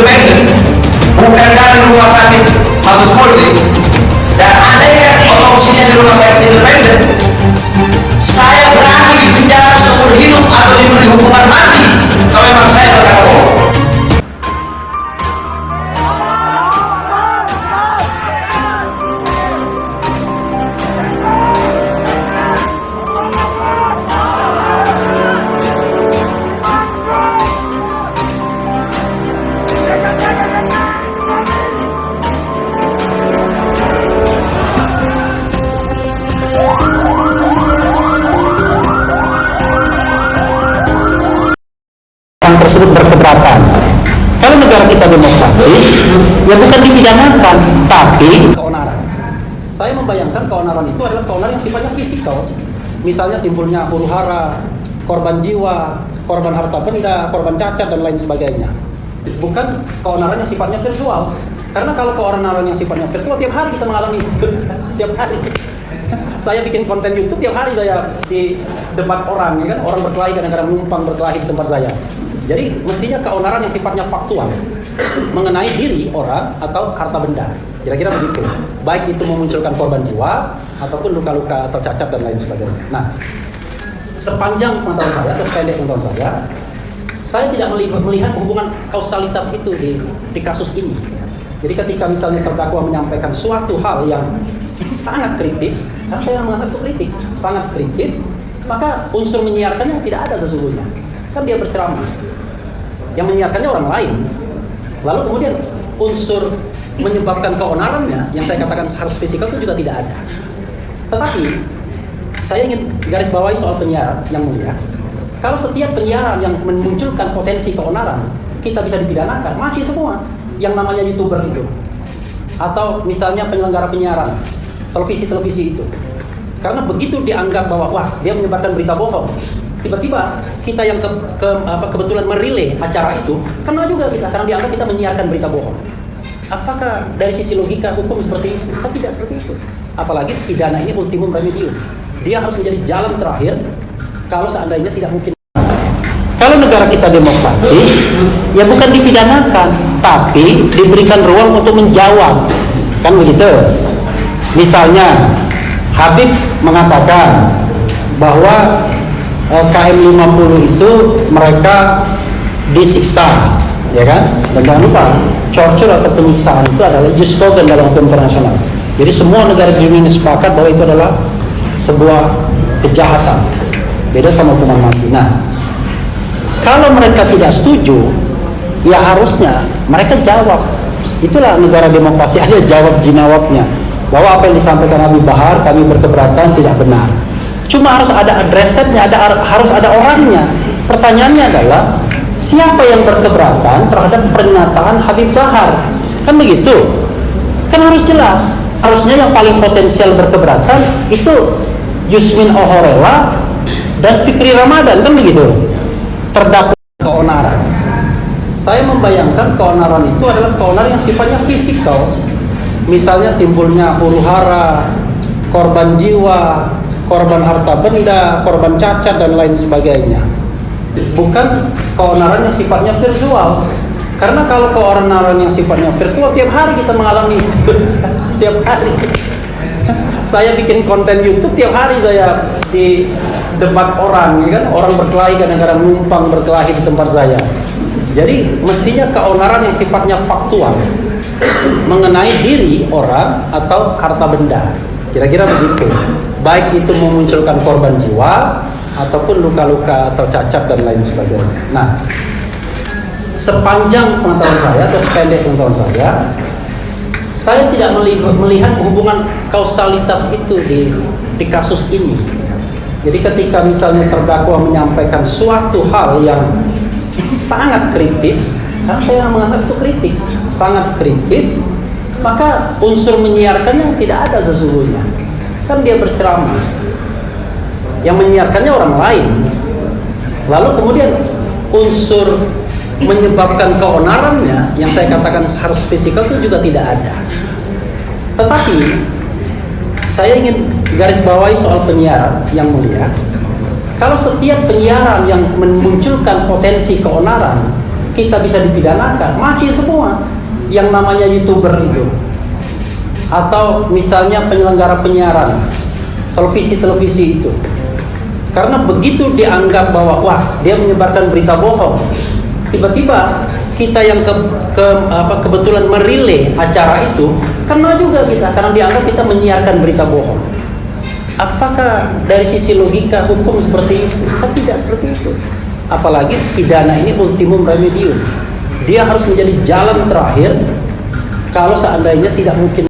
independen, bukan dari rumah sakit Mabes Polri, dan andaikan otopsinya di rumah sakit independen, saya berani dipenjara seumur hidup atau diberi hukuman mati kalau memang saya berkata bohong. Tersebut berkeberatan. Kalau negara kita demokratis, ya bukan dipidanakan, tapi keonaran. Saya membayangkan keonaran itu adalah keonaran yang sifatnya fisikal. Misalnya timbulnya huru-hara, korban jiwa, korban harta benda, korban cacat dan lain sebagainya. Bukan keonaran yang sifatnya virtual. Karena kalau keonaran yang sifatnya virtual, tiap hari kita mengalami itu. Tiap hari. Saya bikin konten YouTube, tiap hari saya di debat orang, ya kan? Orang berkelahi, kadang-kadang numpang berkelahi di tempat saya. Jadi mestinya keonaran yang sifatnya faktual mengenai diri orang atau harta benda. Kira-kira begitu. Baik itu memunculkan korban jiwa ataupun luka-luka atau cacat dan lain sebagainya. Nah, sepanjang pengetahuan saya atau sependek pengetahuan saya tidak melihat hubungan kausalitas itu di kasus ini. Jadi ketika misalnya terdakwa menyampaikan suatu hal yang sangat kritis, karena saya menganggap itu kritik, sangat kritis, maka unsur menyiarkannya tidak ada sesungguhnya. Kan dia berceramah. Yang menyiarkannya orang lain. Lalu kemudian unsur menyebabkan keonarannya yang saya katakan harus fisikal itu juga tidak ada. Tetapi saya ingin garis bawahi soal penyiaran yang mulia. Kalau setiap penyiaran yang memunculkan potensi keonaran kita bisa dipidanakan, mati semua yang namanya YouTuber itu. Atau misalnya penyelenggara penyiaran televisi-televisi itu. Karena begitu dianggap bahwa wah, dia menyebarkan berita bohong. Tiba-tiba kita yang kebetulan merilai acara itu kena juga kita karena dianggap kita menyiarkan berita bohong. Apakah dari sisi logika hukum seperti itu? Kan tidak seperti itu. Apalagi pidana ini ultimum remedium. Dia harus menjadi jalan terakhir kalau seandainya tidak mungkin. Kalau negara kita demokratis, ya bukan dipidanakan, tapi diberikan ruang untuk menjawab. Kan begitu? Misalnya Habib mengatakan bahwa KM 50 itu mereka disiksa, ya kan? Dan jangan lupa, torture atau penyiksaan itu adalah jus cogen dalam hukum internasional. Jadi semua negara di dunia sepakat bahwa itu adalah sebuah kejahatan, beda sama hukuman mati. Nah, kalau mereka tidak setuju, ya harusnya mereka jawab. Itulah negara demokrasi, ada jawab jinawabnya bahwa apa yang disampaikan Habib Bahar kami berkeberatan tidak benar. Cuma harus ada adresatnya, harus ada orangnya. Pertanyaannya adalah siapa yang berkeberatan terhadap pernyataan Habib Bahar? Kan begitu? Kan harus jelas. Harusnya yang paling potensial berkeberatan itu Yusmin Ohorela dan Fikri Ramadan, kan begitu? Terdakwa keonaran. Saya membayangkan keonaran itu adalah keonaran yang sifatnya fisikal. Misalnya timbulnya huru-hara, korban jiwa, korban harta benda, korban cacat dan lain sebagainya. Bukan keonaran yang sifatnya virtual. Karena kalau keonaran yang sifatnya virtual tiap hari kita mengalami itu. Tiap hari. Saya bikin konten YouTube, tiap hari saya di debat orang, ya kan? Orang berkelahi, kadang-kadang numpang berkelahi di tempat saya. Jadi mestinya keonaran yang sifatnya faktual mengenai diri orang atau harta benda. Kira-kira begitu. Baik itu memunculkan korban jiwa ataupun luka-luka atau cacat dan lain sebagainya. Nah, sepanjang pengetahuan saya atau sependek pengetahuan saya tidak melihat hubungan kausalitas itu di kasus ini. Jadi ketika misalnya terdakwa menyampaikan suatu hal yang sangat kritis, karena saya menganggap itu kritik, sangat kritis, maka unsur menyiarkannya tidak ada sesungguhnya. Kan dia berceramah, yang menyiarkannya orang lain. Lalu kemudian unsur menyebabkan keonarannya yang saya katakan harus fisikal itu juga tidak ada. Tetapi saya ingin garis bawahi soal penyiaran yang mulia. Kalau setiap penyiaran yang memunculkan potensi keonaran kita bisa dipidanakan, mati semua yang namanya YouTuber itu. Atau misalnya penyelenggara penyiaran televisi itu. Karena begitu dianggap bahwa wah, dia menyebarkan berita bohong. Tiba-tiba kita yang kebetulan merilai acara itu kena juga kita karena dianggap kita menyiarkan berita bohong. Apakah dari sisi logika hukum seperti itu? Kan tidak seperti itu. Apalagi pidana ini ultimum remedium. Dia harus menjadi jalan terakhir kalau seandainya tidak mungkin